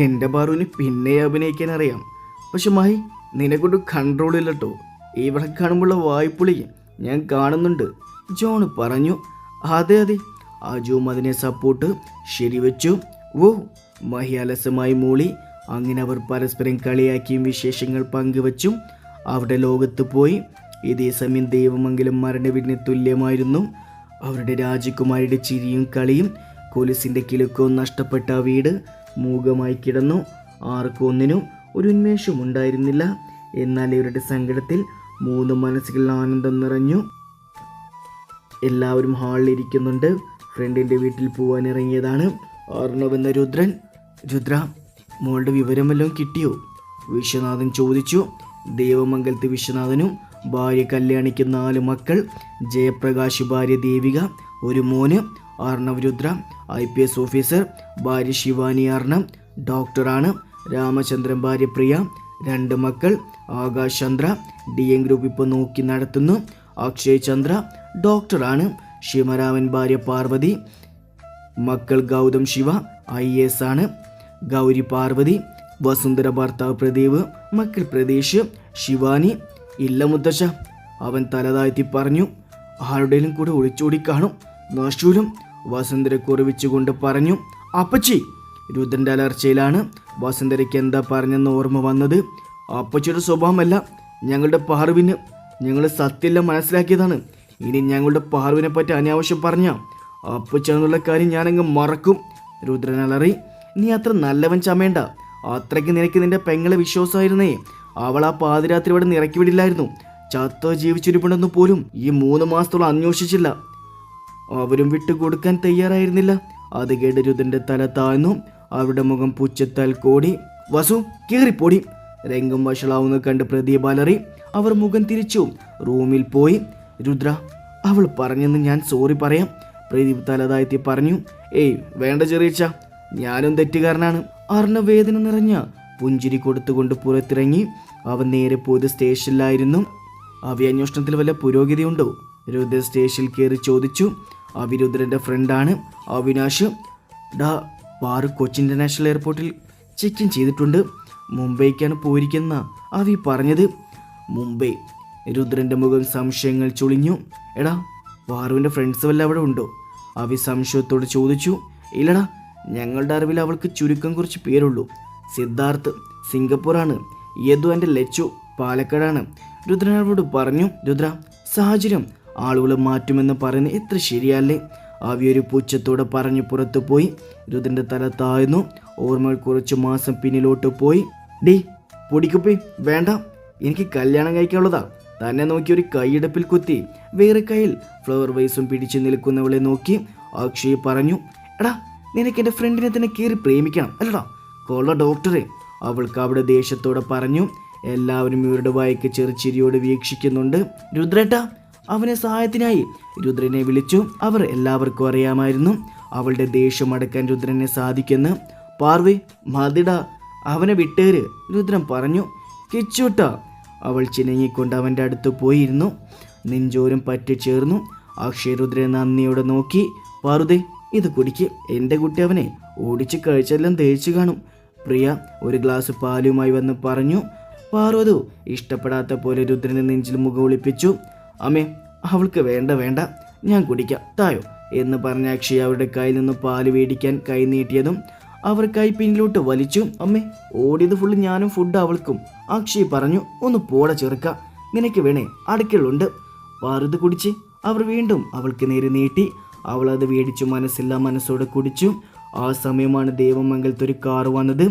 എൻ്റെ പാറുവിന് പിന്നെ അഭിനയിക്കാൻ അറിയാം. പക്ഷെ മായി, നിന്നെക്കൊണ്ട് കൺട്രോൾ ഇല്ല കേട്ടോ. ഇവിടെ കാണുമ്പോഴുള്ള വായ്പുളി ഞാൻ കാണുന്നുണ്ട്, ജോൺ പറഞ്ഞു. അതെ അതെ, അജുവും അതിനെ സപ്പോർട്ട് ശരിവെച്ചു. ഓ, മഹി അലസമായി മൂളി. അങ്ങനെ അവർ പരസ്പരം കളിയാക്കിയും വിശേഷങ്ങൾ പങ്കുവച്ചും അവരുടെ ലോകത്ത് പോയി. ഇതേ സമയം ദൈവമംഗലം മരണവിന് തുല്യമായിരുന്നു. അവരുടെ രാജകുമാരിയുടെ ചിരിയും കളിയും. കൊലുസിൻ്റെ കിലുക്കവും നഷ്ടപ്പെട്ട ആ വീട് മൂകമായി കിടന്നു. ആർക്കും ഒന്നിനും ഒരു ഉന്മേഷവും ഉണ്ടായിരുന്നില്ല. എന്നാൽ ഇവരുടെ സങ്കടത്തിൽ 3 മനസ്സുകളിൽ ആനന്ദം നിറഞ്ഞു. എല്ലാവരും ഹാളിൽ ഇരിക്കുന്നുണ്ട്. ഫ്രണ്ടിൻ്റെ വീട്ടിൽ പോവാൻ ഇറങ്ങിയതാണ് അർണവ് എന്ന രുദ്രൻ. രുദ്ര, മോളുടെ വിവരം വല്ലതും കിട്ടിയോ? വിശ്വനാഥൻ ചോദിച്ചു. ദേവമംഗലത്ത് വിശ്വനാഥനും ഭാര്യ കല്യാണിക്ക് 4 മക്കൾ. ജയപ്രകാശ് ഭാര്യ ദേവിക, ഒരു മോന്. Arnav Rudra IPS officer. ഭാര്യ ശിവാനി അർണവ് ഡോക്ടറാണ്. രാമചന്ദ്രൻ ഭാര്യ പ്രിയ, 2 മക്കൾ. ആകാശ് ചന്ദ്ര DM ഗ്രൂപ്പ് ഇപ്പോൾ നോക്കി നടത്തുന്നു. അക്ഷയ് ചന്ദ്ര ഡോക്ടറാണ്. ശിവരാമൻ ഭാര്യ പാർവതി, മക്കൾ ഗൗതം ശിവ IAS ആണ്. ഗൗരി പാർവതി. വസുന്ധര ഭർത്താവ് പ്രദീപ്, മക്കൾ പ്രതീഷ്, ശിവാനി. ഇല്ല മുത്തശ്ശ, അവൻ തലതാഴ്ത്തി പറഞ്ഞു. ആരുടെയും കൂടെ ഒളിച്ചോടി കാണും. നശൂലം, വസുന്ധര കുറിവിച്ചുകൊണ്ട് പറഞ്ഞു. അപ്പച്ചി, രുദ്രൻ്റെ അലർച്ചയിലാണ് വസുന്ധരയ്ക്ക് എന്താ പറഞ്ഞെന്ന് ഓർമ്മ വന്നത്. അപ്പച്ചിയുടെ സ്വഭാവമല്ല ഞങ്ങളുടെ പാർവിന്. ഞങ്ങൾ സത്യമെല്ലാം മനസ്സിലാക്കിയതാണ്. ഇനി ഞങ്ങളുടെ പാർവിനെ പറ്റി അനാവശ്യം പറഞ്ഞ അപ്പച്ചെന്നുള്ള കാര്യം ഞാനങ്ങ് മറക്കും. രുദ്രൻ അലറി. നീ അത്ര നല്ലവൻ ചമേണ്ട. അത്രയ്ക്ക് നിനക്ക് നിന്റെ പെങ്ങളെ വിശ്വാസമായിരുന്നേ. അവൾ ആ പാതിരാത്രി ഇവിടെ നിന്ന് ഇറക്കി വിടില്ലായിരുന്നു. ചത്തോ ജീവിച്ചിരിപ്പുണ്ടെന്ന് പോലും ഈ 3 മാസത്തോളം അന്വേഷിച്ചില്ല. അവരും വിട്ടുകൊടുക്കാൻ തയ്യാറായിരുന്നില്ല. അത് കേട്ട് രുദ്രൻ്റെ തല താഴ്ന്നു. അവരുടെ മുഖം പുച്ഛത്താൽ കോടി. വസു, കീറിപ്പൊടി. രംഗം വഷളാവുന്നത് കണ്ട് പ്രദീപ് അലറി. അവർ മുഖം തിരിച്ചു റൂമിൽ പോയി. രുദ്ര, അവൾ പറഞ്ഞെന്ന് ഞാൻ സോറി പറയാം, പ്രദീപ് തലതാഴ്ത്തി പറഞ്ഞു. ഏയ് വേണ്ട ചെറിയച്ച, ഞാനും തെറ്റുകാരനാണ്. അർണവ് വേദന നിറഞ്ഞ പുഞ്ചിരി കൊടുത്തുകൊണ്ട് പുറത്തിറങ്ങി. അവൻ നേരെ പോയത് സ്റ്റേഷനിലായിരുന്നു. അന്വേഷണത്തിൽ വല്ല പുരോഗതിയുണ്ടോ? രുദ്ര സ്റ്റേഷനിൽ കയറി ചോദിച്ചു. രുദ്രൻ്റെ ഫ്രണ്ടാണ് അവിനാഷ്. പാറു കൊച്ചി ഇൻ്റർനാഷണൽ എയർപോർട്ടിൽ ചെക്ക് ഇൻ ചെയ്തിട്ടുണ്ട്. മുംബൈക്കാണ് പോയിരിക്കുന്ന അവി പറഞ്ഞത്. മുംബൈ? രുദ്രൻ്റെ മുഖം സംശയങ്ങൾ ചുളിഞ്ഞു. എടാ, പാറുവിൻ്റെ ഫ്രണ്ട്സ് വല്ല അവിടെ ഉണ്ടോ? അവി സംശയത്തോട് ചോദിച്ചു. ഇല്ലടാ, ഞങ്ങളുടെ അറിവിൽ അവൾക്ക് ചുരുക്കം കുറച്ച് പേരുള്ളൂ. സിദ്ധാർത്ഥ് സിംഗപ്പൂറാണ്. യദു എൻ്റെ ലച്ചു പാലക്കാടാണ്. രുദ്രൻ അവരോട് പറഞ്ഞു. രുദ്ര, സാഹചര്യം ആളുകൾ മാറ്റുമെന്ന് പറയുന്നത് എത്ര ശരിയല്ലേ? ഒരു പുച്ഛത്തോടെ പറഞ്ഞു പുറത്തു പോയി. രുദ്രൻ്റെ തല താഴ്ന്നു. ഓർമ്മകൾ കുറച്ച് മാസം പിന്നിലോട്ട് പോയി. ഡേ പൊടിക്കുപ്പി വേണ്ട, എനിക്ക് കല്യാണം കഴിക്കാനുള്ളതാ. തന്നെ നോക്കി ഒരു കൈയിടപ്പിൽ കുത്തി വേറെ കയ്യിൽ ഫ്ലവർ വൈസും പിടിച്ചു നിൽക്കുന്നവളെ നോക്കി അക്ഷയ് പറഞ്ഞു. എടാ, നിനക്ക് എൻ്റെ ഫ്രണ്ടിനെ തന്നെ കയറി പ്രേമിക്കണം അല്ലടാ, കൊള്ള ഡോക്ടറെ. അവൾക്ക് അവിടെ ദേഷ്യത്തോടെ പറഞ്ഞു. എല്ലാവരും ഇവരുടെ വായിക്ക് ചെറുചിരിയോട് വീക്ഷിക്കുന്നുണ്ട്. രുദ്രേട്ട, അവനെ സഹായത്തിനായി രുദ്രനെ വിളിച്ചു. അവർ എല്ലാവർക്കും അറിയാമായിരുന്നു അവളുടെ ദേഷ്യം അടക്കാൻ രുദ്രനെ സാധിക്കുമെന്ന്. പാർവി, മതിട, അവനെ വിട്ടേര്, രുദ്രൻ പറഞ്ഞു. കിച്ചൂട്ട, അവൾ ചിനങ്ങിക്കൊണ്ട് അവൻ്റെ അടുത്ത് പോയിരുന്നു. നെഞ്ചോരം പറ്റിച്ചേർന്നു. അക്ഷയ് രുദ്രനെ നന്ദിയോടെ നോക്കി. പാറുദേ, ഇത് കുടിക്ക്. എൻ്റെ കുട്ടി അവനെ ഓടിച്ച് കഴിച്ചെല്ലാം തേച്ചു കാണും. പ്രിയ ഒരു ഗ്ലാസ് പാലുമായി വന്ന് പറഞ്ഞു. പാർവതു ഇഷ്ടപ്പെടാത്ത പോലെ രുദ്രനെ നെഞ്ചിൽ മുഖം ഒളിപ്പിച്ചു. അമ്മേ, അവൾക്ക് വേണ്ട വേണ്ട, ഞാൻ കുടിക്കാം, തായോ എന്ന് പറഞ്ഞ അക്ഷയ് അവരുടെ കയ്യിൽ നിന്ന് പാല് മേടിക്കാൻ കൈ നീട്ടിയതും അവർ കൈ പിന്നിലോട്ട് വലിച്ചു. അമ്മേ, ഓടിയത് ഫുള്ള് ഞാനും ഫുഡ് അവൾക്കും. അക്ഷയ് പറഞ്ഞു. ഒന്ന് പോട ചെറുക്ക, നിനക്ക് വേണേ അടുക്കളുണ്ട്. പാറുത് കുടിച്ച് അവർ വീണ്ടും അവൾക്ക് നേരെ നീട്ടി. അവൾ അത് മേടിച്ചു മനസ്സില്ലാ മനസ്സോടെ കുടിച്ചു. ആ സമയമാണ് ദേവമംഗലത്തൊരു കാർ വന്നത്.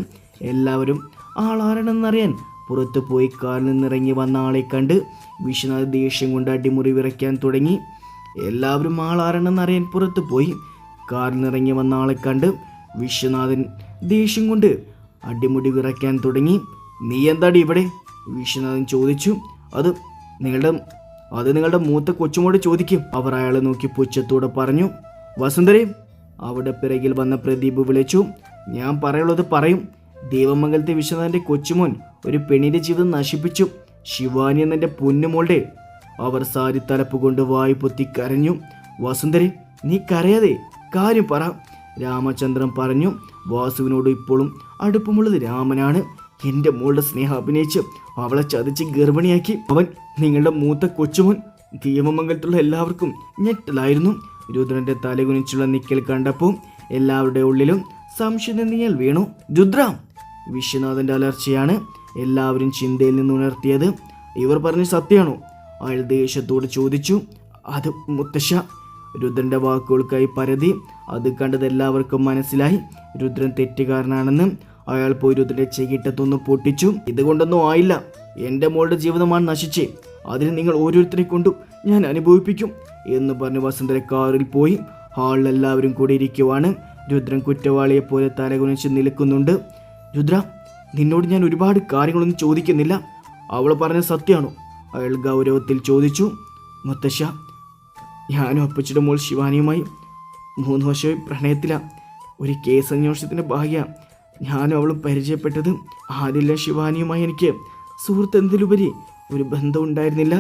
എല്ലാവരും ആളാരണമെന്നറിയാൻ പുറത്തു പോയി. കാറിൽ നിന്നിറങ്ങി വന്ന ആളെ കണ്ട് വിശ്വനാഥ് ദേഷ്യം കൊണ്ട് അടിമുറി വിറയ്ക്കാൻ തുടങ്ങി. എല്ലാവരും ആളാരണമെന്നറിയാൻ പുറത്തു പോയി. കാറിൽ നിന്നിറങ്ങി വന്ന ആളെ കണ്ട് വിശ്വനാഥൻ ദേഷ്യം കൊണ്ട് അടിമുടി വിറയ്ക്കാൻ തുടങ്ങി. നീ എന്താടി ഇവിടെ? വിശ്വനാഥൻ ചോദിച്ചു. അത് നിങ്ങളുടെ മൂത്ത കൊച്ചുമോട് ചോദിക്കും, അവർ അയാളെ നോക്കി പുച്ഛത്തോടെ പറഞ്ഞു. വസുന്ധരയും അവിടെ പിറകിൽ വന്ന പ്രദീപ് വിളിച്ചു. ഞാൻ പറയുള്ളത് പറയും. ദേവമംഗലത്തെ വിശ്വനാഥന്റെ കൊച്ചുമോൻ ഒരു പെണ്ണിന്റെ ജീവിതം നശിപ്പിച്ചു. ശിവാനി എന്നെ പൊന്നുമോളുടെ. അവർ സാരി തലപ്പ് കൊണ്ട് വായു പൊത്തി കരഞ്ഞു. വസുന്ധരെ, നീ കരയാതെ കാര്യം പറ, രാമചന്ദ്രൻ പറഞ്ഞു. വാസുവിനോട് ഇപ്പോഴും അടുപ്പമുള്ളത് രാമനാണ്. എൻ്റെ മോളുടെ സ്നേഹം അഭിനയിച്ച് അവളെ ചതിച്ച് ഗർഭിണിയാക്കി അവൻ നിങ്ങളുടെ മൂത്ത കൊച്ചുമോൻ. ദീപമംഗലത്തുള്ള എല്ലാവർക്കും ഞെട്ടലായിരുന്നു. രുദ്രന്റെ തലകുനിച്ചുള്ള നിക്കൽ കണ്ടപ്പോൾ എല്ലാവരുടെ ഉള്ളിലും സംശയനിഴൽ വീണു. രുദ്ര! വിശ്വനാഥന്റെ അലർച്ചയാണ് എല്ലാവരും ചിന്തയിൽ നിന്ന് ഉണർത്തിയത്. ഇവർ പറഞ്ഞ സത്യമാണോ? അയാൾ ദേഷ്യത്തോട് ചോദിച്ചു. അത് മുത്തശ്ശ. രുദ്രന്റെ വാക്കുകൾക്കായി പരതി. അത് കണ്ടത് എല്ലാവർക്കും മനസ്സിലായി. രുദ്രൻ തെറ്റുകാരനാണെന്ന്. അയാൾ പോയി രുദ്രന്റെ ചെകിട്ടത്തൊന്ന് പൊട്ടിച്ചു. ഇതുകൊണ്ടൊന്നും ആയില്ല. എൻ്റെ മോളുടെ ജീവിതമാണ് നശിച്ചേ. അതിന് നിങ്ങൾ ഓരോരുത്തരെ കൊണ്ടും ഞാൻ അനുഭവിപ്പിക്കും എന്ന് പറഞ്ഞ് വസുന്ധര കാറിൽ പോയി. ഹാളിൽ എല്ലാവരും കൂടി ഇരിക്കുവാണ്. രുദ്രൻ കുറ്റവാളിയെ പോലെ തലകുനിച്ച് നിൽക്കുന്നുണ്ട്. രുദ്ര, നിന്നോട് ഞാൻ ഒരുപാട് കാര്യങ്ങളൊന്നും ചോദിക്കുന്നില്ല. അവൾ പറഞ്ഞ സത്യമാണോ? അയാൾ ഗൗരവത്തിൽ ചോദിച്ചു. മുത്തശ്ശ, ഞാനും അപ്പച്ചിയുടെ മോൾ ശിവാനിയുമായി 3 വർഷമായി പ്രണയത്തിലാണ്. ഒരു കേസ് അന്വേഷണത്തിൻ്റെ ഭാഗ്യ ഞാനും അവളും പരിചയപ്പെട്ടത്. ആദ്യമില്ല ശിവാനിയുമായി എനിക്ക് സുഹൃത്ത് എന്നതിലുപരി ഒരു ബന്ധം ഉണ്ടായിരുന്നില്ല.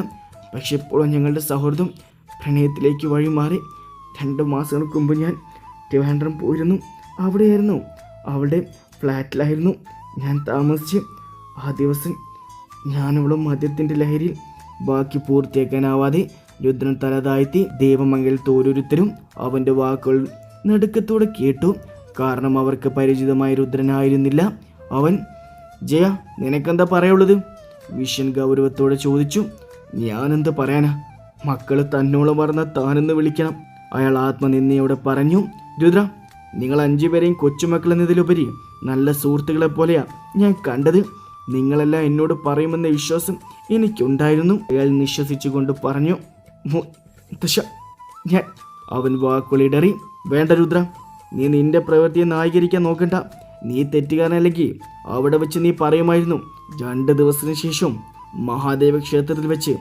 പക്ഷെ ഇപ്പോഴും ഞങ്ങളുടെ സൗഹൃദം പ്രണയത്തിലേക്ക് വഴിമാറി. 2 മാസങ്ങൾക്ക് മുമ്പ് ഞാൻ ട്രിവാൻഡ്രം പോയിരുന്നു. അവിടെയായിരുന്നു, അവളുടെ ഫ്ലാറ്റിലായിരുന്നു ഞാൻ താമസിച്ച്. ആ ദിവസം ഞാനവളും മദ്യത്തിൻ്റെ ലഹരിയിൽ. ബാക്കി പൂർത്തിയാക്കാനാവാതെ രുദ്രൻ തല താഴ്ത്തി. ദേവമംഗലത്ത് ഓരോരുത്തരും അവൻ്റെ വാക്കുകൾ നടുക്കത്തോടെ കേട്ടു. കാരണം അവർക്ക് പരിചിതമായ രുദ്രനായിരുന്നില്ല അവൻ. ജയ, നിനക്കെന്താ പറയാനുള്ളത്? വിഷ്യൻ ഗൗരവത്തോടെ ചോദിച്ചു. ഞാനെന്ത് പറയാനാ? മക്കള് തന്നോളം പറഞ്ഞ താനെന്ന് വിളിക്കണം, അയാൾ ആത്മനിന്ദയോടെ പറഞ്ഞു. രുദ്ര, നിങ്ങൾ 5 പേരെയും കൊച്ചുമക്കളെന്നതിലുപരി നല്ല സുഹൃത്തുക്കളെ പോലെയാ ഞാൻ കണ്ടത്. നിങ്ങളെല്ലാം എന്നോട് പറയുമെന്ന വിശ്വാസം എനിക്കുണ്ടായിരുന്നു, അയാൾ നിശ്വസിച്ചുകൊണ്ട് പറഞ്ഞു. മുത്തശ്ശ, ഞാൻ. അവൻ വാക്കുകളിടറി. വേണ്ട രുദ്ര, നീ നിന്റെ പ്രവൃത്തിയെ ന്യായീകരിക്കാൻ നോക്കണ്ട. നീ തെറ്റുകാരനല്ലെങ്കിൽ അവിടെ വെച്ച് നീ പറയുമായിരുന്നു. 2 ദിവസത്തിന് ശേഷം മഹാദേവ ക്ഷേത്രത്തിൽ വെച്ച്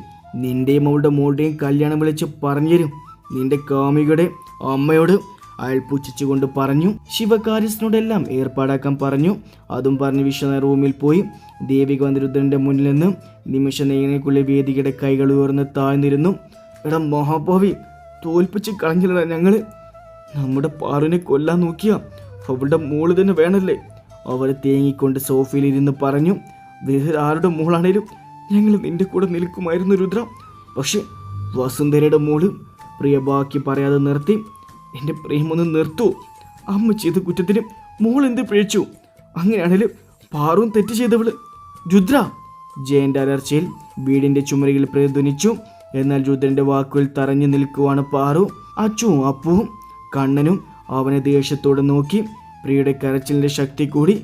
നിന്റെയും അവളുടെ മോളുടെയും കല്യാണം വിളിച്ച് പറഞ്ഞുതരും നിന്റെ കാമുകിയുടെ അമ്മയോട്, അയാൾ പുച്ഛിച്ചുകൊണ്ട് പറഞ്ഞു. ശിവകാര്യസ്ഥനോടെല്ലാം ഏർപ്പാടാക്കാൻ പറഞ്ഞു. അതും പറഞ്ഞ് വിശ്വനാഥ റൂമിൽ പോയി. ദേവിക വന്നിരുദ്രന്റെ മുന്നിൽ നിന്ന് നിമിഷ നേരങ്ങൾക്കുള്ളിൽ വേദികയുടെ കൈകൾ ഉയർന്ന് താഴ്ന്നിരുന്നു. എടാ മഹാഭാവി, തോൽപ്പിച്ച് കളഞ്ഞില്ല ഞങ്ങള്. നമ്മുടെ പാറുവിനെ കൊല്ലാൻ നോക്കിയ അവളുടെ മോള് തന്നെ വേണല്ലേ? അവർ തേങ്ങിക്കൊണ്ട് സോഫയിലിരുന്ന് പറഞ്ഞു. വേറെ ആരുടെ മോളാണേലും ഞങ്ങൾ നിന്റെ കൂടെ നിൽക്കുമായിരുന്നു രുദ്ര. പക്ഷെ വസുന്ധരയുടെ മോള്. പ്രിയ ബാക്കി പറയാതെ നിർത്തി. എൻ്റെ പ്രേമൊന്ന് നിർത്തൂ. അമ്മ ചെയ്ത കുറ്റത്തിന് മോൾ എന്ത് പിഴച്ചു? അങ്ങനെയാണേലും പാറും തെറ്റ് ചെയ്തവള്. രുദ്ര! ജയന്റെ അലർച്ചയിൽ വീടിന്റെ ചുമരുകൾ പ്രതിധ്വനിച്ചു. എന്നാൽ രുദ്രന്റെ വാക്കുകൾ തറഞ്ഞു നിൽക്കുവാണ് പാറു. അച്ചുവും അപ്പുവും കണ്ണനും അവനെ ദേഷ്യത്തോടെ നോക്കി. പ്രിയയുടെ കരച്ചിലിന്റെ ശക്തി കൂടി.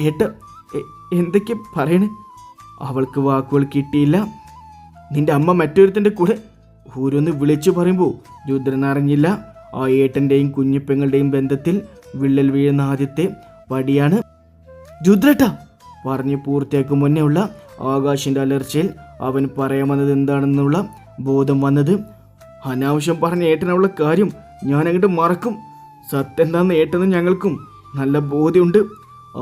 ഏട്ട, എന്തൊക്കെ പറയണേ? അവൾക്ക് വാക്കുകൾ കിട്ടിയില്ല. നിന്റെ അമ്മ മറ്റൊരുത്തൻ്റെ കൂടെ ഓരോന്ന് വിളിച്ചു പറയുമ്പോൾ രുദ്രൻ അറിഞ്ഞില്ല. ആ ഏട്ടൻ്റെയും കുഞ്ഞിപ്പെങ്ങളുടെയും ബന്ധത്തിൽ വിള്ളൽ വീഴുന്ന ആദ്യത്തെ പടിയാണ്. രുദ്രട്ട പറഞ്ഞ് പൂർത്തിയാക്കും മുന്നേ ഉള്ള ആകാശിന്റെ അലർച്ചയിൽ അവൻ പറയാമെന്നത് എന്താണെന്നുള്ള ബോധം വന്നത്. അനാവശ്യം പറഞ്ഞ ഏട്ടനുള്ള കാര്യം ഞാൻ അങ്ങോട്ട് മറക്കും. സത്യം എന്താന്ന് ഏട്ടെന്ന് ഞങ്ങൾക്കും നല്ല ബോധ്യമുണ്ട്.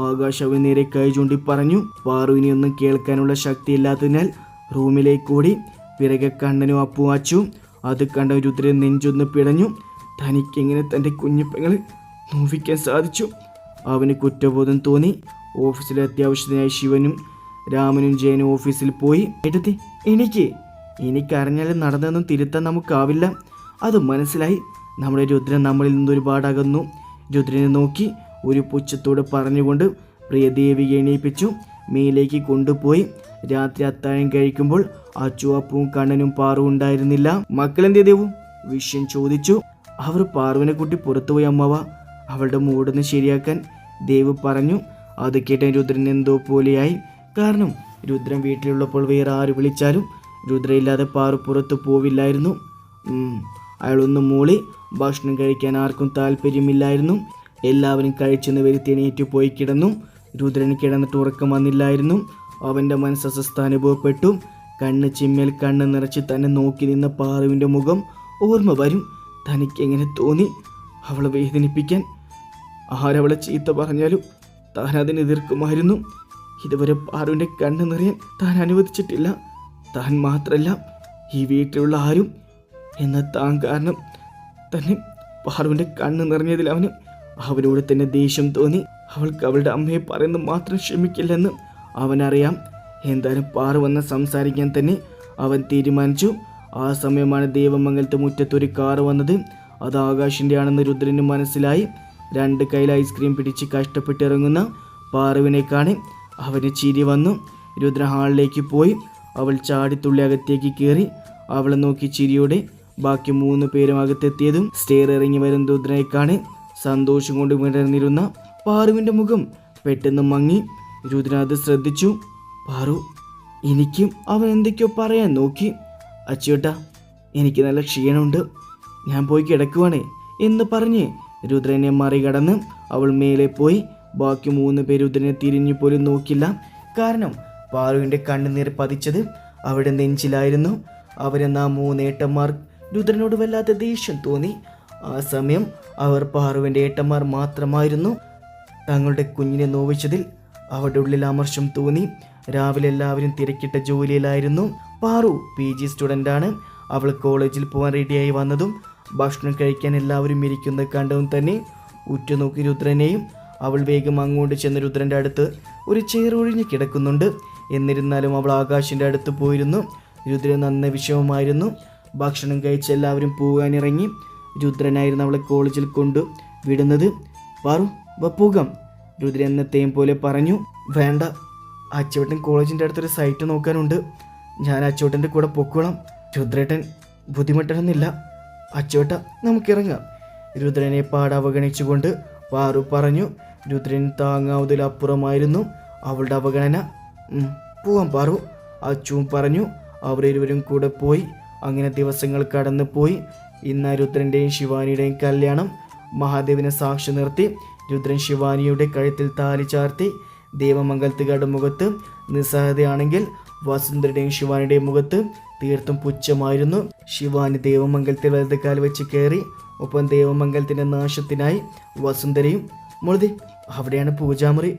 ആകാശ് അവൻ നേരെ കൈ ചൂണ്ടി പറഞ്ഞു. പാറുവിനെയൊന്നും കേൾക്കാനുള്ള ശക്തിയില്ലാത്തതിനാൽ റൂമിലേക്ക് കൂടി. പിറകെ കണ്ണനും അപ്പുവാച്ചു. അത് കണ്ട രുദ്രൻ നെഞ്ചൊന്ന് പിടഞ്ഞു. തനിക്കെങ്ങനെ തൻ്റെ കുഞ്ഞിപ്പെങ്ങളെ നോവിക്കാൻ സാധിച്ചു? അവന് കുറ്റബോധം തോന്നി. ഓഫീസിലെ അത്യാവശ്യത്തിനായി ശിവനും രാമനും ജയനും ഓഫീസിൽ പോയി. എടുത്തി എനിക്കറിഞ്ഞാലും നടന്നതൊന്നും തിരുത്താൻ നമുക്കാവില്ല. അത് മനസ്സിലായി. നമ്മുടെ രുദ്രൻ നമ്മളിൽ നിന്ന് ഒരുപാട് അകന്നു. രുദ്രനെ നോക്കി ഒരു പുച്ഛത്തോട് പറഞ്ഞുകൊണ്ട് പ്രിയദേവിയെ എണീപ്പിച്ചു. മേലേക്ക് കൊണ്ടുപോയി. രാത്രി അത്താഴം കഴിക്കുമ്പോൾ അച്ചു അപ്പുവും കണ്ണനും പാറുവും ഉണ്ടായിരുന്നില്ല. മക്കളെന്തേ ദേവു? വിഷ്യൻ ചോദിച്ചു. അവർ പാറുവിനെ കൂട്ടി പുറത്തുപോയി അമ്മവ. അവളുടെ മൂടൊന്ന് ശരിയാക്കാൻ ദേവ് പറഞ്ഞു. അത് കേട്ട രുദ്രൻ എന്തോ പോലെയായി. കാരണം രുദ്രൻ വീട്ടിലുള്ളപ്പോൾ വേറെ ആര് വിളിച്ചാലും രുദ്രയില്ലാതെ പാറു പുറത്തു പോവില്ലായിരുന്നു. അയാളൊന്ന് മൂളി. ഭക്ഷണം കഴിക്കാൻ ആർക്കും താല്പര്യമില്ലായിരുന്നു. എല്ലാവരും കഴിച്ചെന്ന് വരുത്തി എണീറ്റു പോയി കിടന്നു. രുദ്രന് കിടന്നിട്ട് ഉറക്കം വന്നില്ലായിരുന്നു. അവൻ്റെ മനസ്സ് അസ്വസ്ഥ അനുഭവപ്പെട്ടു. കണ്ണ് ചിമ്മൽ കണ്ണ് നിറച്ച് തന്നെ നോക്കി നിന്ന പാറുവിൻ്റെ മുഖം ഓർമ്മ വരും. തനിക്കെങ്ങനെ തോന്നി അവളെ വേദനിപ്പിക്കാൻ? ആരവളെ ചീത്ത പറഞ്ഞാലും താൻ അതിന് എതിർക്കുമായിരുന്നു. ഇതുവരെ പാറുവിൻ്റെ കണ്ണ് നിറയാൻ താൻ അനുവദിച്ചിട്ടില്ല. താൻ മാത്രമല്ല, ഈ വീട്ടിലുള്ള ആരും. എന്നാൽ താൻ കാരണം തന്നെ പാറുവിൻ്റെ കണ്ണ് നിറഞ്ഞതിൽ അവനോട് തന്നെ ദേഷ്യം തോന്നി. അവൾക്ക് അവളുടെ അമ്മയെ പറയുന്നത് മാത്രം ക്ഷമിക്കില്ലെന്ന് അവനറിയാം. എന്തായാലും പാറു വന്ന് സംസാരിക്കാൻ തന്നെ അവൻ തീരുമാനിച്ചു. ആ സമയമാണ് ദേവമംഗലത്തെ മുറ്റത്തൊരു കാറ് വന്നത്. അത് ആകാശിൻ്റെ ആണെന്ന് രുദ്രന് മനസ്സിലായി. 2 കയ്യിൽ ഐസ്ക്രീം പിടിച്ച് കഷ്ടപ്പെട്ടിറങ്ങുന്ന പാറുവിനെ കാണി അവന് ചിരി വന്നു. രുദ്ര ഹാളിലേക്ക് പോയി. അവൾ ചാടിത്തുള്ളി അകത്തേക്ക് കയറി. അവളെ നോക്കി ചിരിയോടെ ബാക്കി 3 പേരും അകത്തെത്തിയതും സ്റ്റെയർ ഇറങ്ങി വരും രുദ്രനെ കാണി സന്തോഷം കൊണ്ട് വിടർന്നിരുന്ന പാറുവിൻ്റെ മുഖം പെട്ടെന്ന് മങ്ങി. രുദ്രൻ അത് ശ്രദ്ധിച്ചു. പാറു എനിക്കും അവൻ എന്തൊക്കെയോ പറയാൻ നോക്കി. അച്ചോട്ടാ, എനിക്ക് നല്ല ക്ഷീണമുണ്ട്, ഞാൻ പോയി കിടക്കുവാണേ എന്ന് പറഞ്ഞ് രുദ്രനെ മറികടന്ന് അവൾ മേലെ പോയി. ബാക്കി 3 പേര് രുദ്രനെ തിരിഞ്ഞു പോലും നോക്കില്ല. കാരണം പാറുവിൻ്റെ കണ്ണുനീർ പതിച്ചത് അവിടെ നെഞ്ചിലായിരുന്നു. അവരെന്ന 3 ഏട്ടന്മാർ രുദ്രനോട് വല്ലാത്ത ദേഷ്യം തോന്നി. ആ സമയം അവർ പാറുവിൻ്റെ ഏട്ടന്മാർ മാത്രമായിരുന്നു. തങ്ങളുടെ കുഞ്ഞിനെ നോവിച്ചതിൽ അവരുടെ ഉള്ളിൽ അമർഷം തോന്നി. രാവിലെ എല്ലാവരും തിരക്കിട്ട ജോലിയിലായിരുന്നു. പാറു PG സ്റ്റുഡൻ്റാണ്. അവൾ കോളേജിൽ പോകാൻ റെഡിയായി വന്നതും ഭക്ഷണം കഴിക്കാൻ എല്ലാവരും ഇരിക്കുന്നത് കണ്ടതും തന്നെ ഉറ്റുനോക്കി രുദ്രനെയും. അവൾ വേഗം അങ്ങോട്ട് ചെന്ന് രുദ്രൻ്റെ അടുത്ത് ഒരു ചെയർ ഒഴിഞ്ഞ് കിടക്കുന്നുണ്ട്. എന്നിരുന്നാലും അവൾ ആകാശിൻ്റെ അടുത്ത് പോയിരുന്നു. രുദ്രൻ നന്ന വിഷമമായിരുന്നു. ഭക്ഷണം കഴിച്ച് എല്ലാവരും പോകാനിറങ്ങി. രുദ്രനായിരുന്നു അവളെ കോളേജിൽ കൊണ്ട് വിടുന്നത്. പാറു പോകാം, രുദ്രൻ എന്നത്തെയും പോലെ പറഞ്ഞു. വേണ്ട, അച്ചോട്ടൻ കോളേജിൻ്റെ അടുത്തൊരു സൈറ്റ് നോക്കാനുണ്ട്, ഞാൻ അച്ചോട്ടൻ്റെ കൂടെ പൊക്കോളാം. രുദ്രേട്ടൻ ബുദ്ധിമുട്ടണമെന്നില്ല, അച്ചോട്ട നമുക്കിറങ്ങാം. രുദ്രനെ അവഗണിച്ചുകൊണ്ട് പാറു പറഞ്ഞു. രുദ്രൻ താങ്ങാവുന്നതിലപ്പുറമായിരുന്നു അവളുടെ അവഗണന. പോവാം പാറു, അച്ചുവും പറഞ്ഞു. അവരിരുവരും കൂടെ പോയി. അങ്ങനെ ദിവസങ്ങൾ കടന്നു പോയി. ഇന്ന് രുദ്രൻ്റെയും ശിവാനിയുടെയും കല്യാണം. മഹാദേവനെ സാക്ഷി നിർത്തി രുദ്രൻ ശിവാനിയുടെ കഴുത്തിൽ താലി ചാർത്തി. ദേവമംഗലത്തുകാരുടെ മുഖത്ത് നിസ്സഹതയാണെങ്കിൽ വസുന്ധരയുടെയും ശിവാനിയുടെയും മുഖത്ത് തീർത്തും പുച്ഛമായിരുന്നു. ശിവാനി ദേവമംഗലത്തിൽ വലതുകാൽ വെച്ച് കയറി. ഒപ്പം ദേവമംഗലത്തിൻ്റെ നാശത്തിനായി വസുന്ധരയും. മുഴുതി അവിടെയാണ് പൂജാമുറി,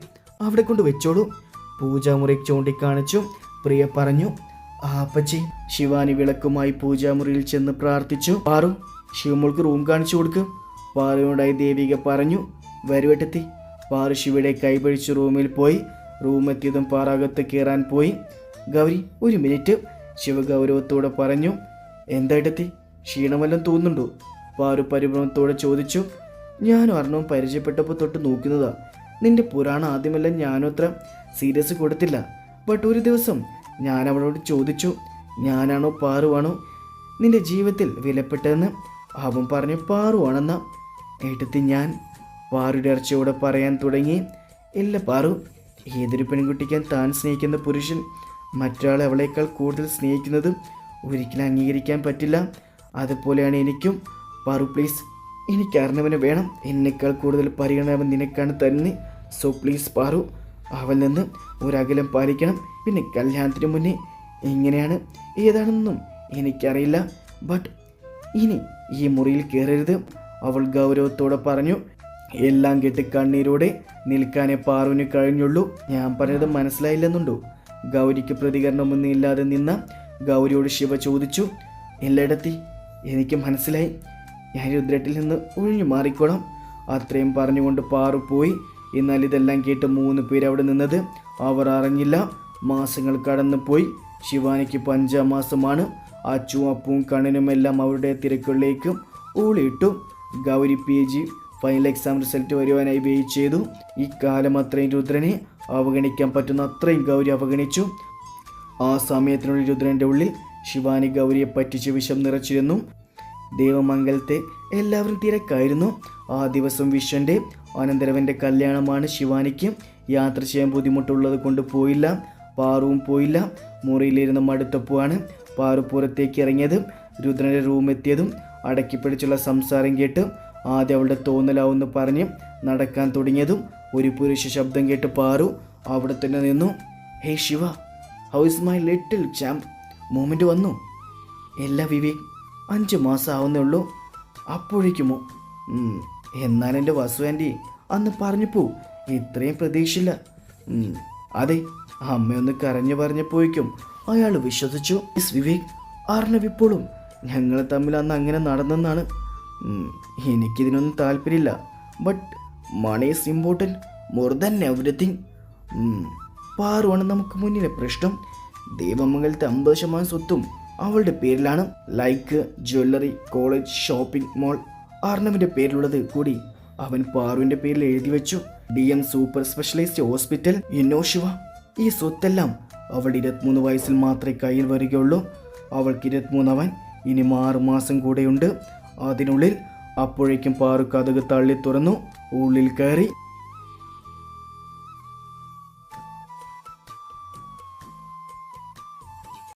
അവിടെ കൊണ്ട് വെച്ചോളൂ. പൂജാമുറി ചൂണ്ടിക്കാണിച്ചു. പ്രിയ പറഞ്ഞു. അപ്പച്ചി. ശിവാനി വിളക്കുമായി പൂജാമുറിയിൽ ചെന്ന് പ്രാർത്ഥിച്ചു. പാറു, ശിവമോൾക്ക് റൂം കാണിച്ചു കൊടുക്ക്, പാറുവിനോടായി ദേവിക പറഞ്ഞു. വരുവട്ടെത്തി. പാറു ശിവയുടെ കൈപിടിച്ച് റൂമിൽ പോയി. റൂമെത്തിയതും പാറാകത്ത് കയറാൻ പോയി. ഗൗരി, ഒരു മിനിറ്റ്, ശിവ ഗൗരവത്തോടെ പറഞ്ഞു. എന്തായിട്ടെത്തി, ക്ഷീണമെല്ലാം തോന്നുന്നുണ്ടോ? പാറു പരിഭ്രമത്തോടെ ചോദിച്ചു. ഞാനും അർണവും പരിചയപ്പെട്ടപ്പോൾ തൊട്ട് നോക്കുന്നതാ. നിന്റെ പുരാണം ആദ്യമെല്ലാം ഞാനും അത്ര സീരിയസ് കൊടുത്തില്ല. ബട്ട് ഒരു ദിവസം ഞാൻ അവളോട് ചോദിച്ചു, ഞാനാണോ പാറുവാണോ നിന്റെ ജീവിതത്തിൽ വിലപ്പെട്ടതെന്ന്. അവൻ പറഞ്ഞു പാറുവാണെന്ന. ഏട്ടത്തി, ഞാൻ പാറുടെ ഇറച്ചിയോടെ പറയാൻ തുടങ്ങി. ഇല്ല പാറു, ഏതൊരു പെൺകുട്ടിക്കാൻ താൻ സ്നേഹിക്കുന്ന പുരുഷൻ മറ്റൊരാളെ അവളേക്കാൾ കൂടുതൽ സ്നേഹിക്കുന്നത് ഒരിക്കലും അംഗീകരിക്കാൻ പറ്റില്ല. അതുപോലെയാണ് എനിക്കും. പാറു പ്ലീസ്, എനിക്ക് അർണവനെ വേണം. എന്നേക്കാൾ കൂടുതൽ പരിഗണന അവൻ നിനക്കാണ് തന്നെ. സോ പ്ലീസ് പാറു, അവൽ നിന്ന് ഒരകലം പാലിക്കണം. പിന്നെ കല്യാണത്തിന് മുന്നേ എങ്ങനെയാണ് ഏതാണെന്നും എനിക്കറിയില്ല. ബട്ട് ഇനി ഈ മുറിയിൽ കയറരുത്, അവൾ ഗൗരവത്തോടെ പറഞ്ഞു. എല്ലാം കേട്ട് കണ്ണീരോടെ നിൽക്കാനേ പാറുവിന് കഴിഞ്ഞുള്ളൂ. ഞാൻ പറഞ്ഞത് മനസ്സിലായില്ലെന്നുണ്ടോ? ഗൗരിക്ക് പ്രതികരണമൊന്നും ഇല്ലാതെ നിന്ന ഗൗരിയോട് ശിവ ചോദിച്ചു. എല്ലായിടത്തി എനിക്ക് മനസ്സിലായി, ഞാൻ രുദ്രട്ടിൽ നിന്ന് ഒഴിഞ്ഞു മാറിക്കോളാം. അത്രയും പറഞ്ഞുകൊണ്ട് പാറു പോയി. എന്നാൽ ഇതെല്ലാം കേട്ട് 3 പേര് അവിടെ നിന്നത് അവർ അറിഞ്ഞില്ല. മാസങ്ങൾ കടന്നു പോയി. ശിവാനിക്ക് 5ാം മാസമാണ്. അച്ചുവും അപ്പവും കണ്ണനുമെല്ലാം അവരുടെ തിരക്കുകളിലേക്ക് ഓളിയിട്ടു. Gauri PG final exam result വരുവാനായി വെയിറ്റ് ചെയ്തു. ഈ കാലം അത്രയും രുദ്രനെ അവഗണിക്കാൻ പറ്റുന്ന അത്രയും ഗൗരി അവഗണിച്ചു. ആ സമയത്തിനുള്ളിൽ രുദ്രൻ്റെ ഉള്ളിൽ ശിവാനി ഗൗരിയെ പറ്റിച്ച് വിഷം നിറച്ചിരുന്നു. ദേവമംഗലത്തെ എല്ലാവരും തിരക്കായിരുന്നു. ആ ദിവസം വിശ്വൻ്റെ അനന്തരവൻ്റെ കല്യാണമാണ്. ശിവാനിക്ക് യാത്ര ചെയ്യാൻ ബുദ്ധിമുട്ടുള്ളത് കൊണ്ട് പോയില്ല. പാറുവും പോയില്ല. മുറിയിലിരുന്ന് മടുത്തപ്പോഴാണ് പാറു പുറത്തേക്ക് ഇറങ്ങിയത്. രുദ്രൻ്റെ റൂമെത്തിയതും അടക്കിപ്പിടിച്ചുള്ള സംസാരം കേട്ട് ആദ്യം അവളുടെ തോന്നലാവെന്ന് പറഞ്ഞ് നടക്കാൻ തുടങ്ങിയതും ഒരു പുരുഷ ശബ്ദം കേട്ട് പാറു അവിടെ തന്നെ നിന്നു. Hey Shiva, how is my little champ? Moment വന്നു. എല്ലാ വിവേക്, 5 മാസം ആവുന്നേ ഉള്ളൂ. അപ്പോഴേക്കുമോ? എന്നാൽ എൻ്റെ വസു ആൻറ്റി അന്ന് പറഞ്ഞപ്പോ ഇത്രയും പ്രതീക്ഷയില്ല. അതെ, അമ്മയൊന്ന് കരഞ്ഞു പറഞ്ഞപ്പോഴേക്കും അയാൾ വിശ്വസിച്ചു. മിസ് വിവേക്, ആർണവ് ഇപ്പോഴും ഞങ്ങൾ തമ്മിൽ അന്ന് അങ്ങനെ നടന്നെന്നാണ്. എനിക്കിതിനൊന്നും താല്പര്യമില്ല. But money is important. More than everything. പാറുവാണ് നമുക്ക് മുന്നിലെ പ്രശ്നം. ദേവമംഗലത്തെ 50% സ്വത്തും അവളുടെ പേരിലാണ്. Like jewellery, college, shopping mall. അർണവിന്റെ പേരിലുള്ളത് കൂടി അവൻ പാറുവിന്റെ പേരിൽ എഴുതി വെച്ചു. DM സൂപ്പർ സ്പെഷ്യലൈസ്ഡ് ഹോസ്പിറ്റൽ ഇന്നോഷിവ. ഈ സ്വത്തെല്ലാം അവളുടെ 23 വയസ്സിൽ മാത്രമേ കയ്യിൽ വരികയുള്ളൂ. അവൾക്ക് 23 ആവാൻ ഇനി 6 മാസം കൂടെയുണ്ട്. അതിനുള്ളിൽ അപ്പോഴേക്കും പാറു കതക് തള്ളി തുറന്നു ഉള്ളിൽ കയറി.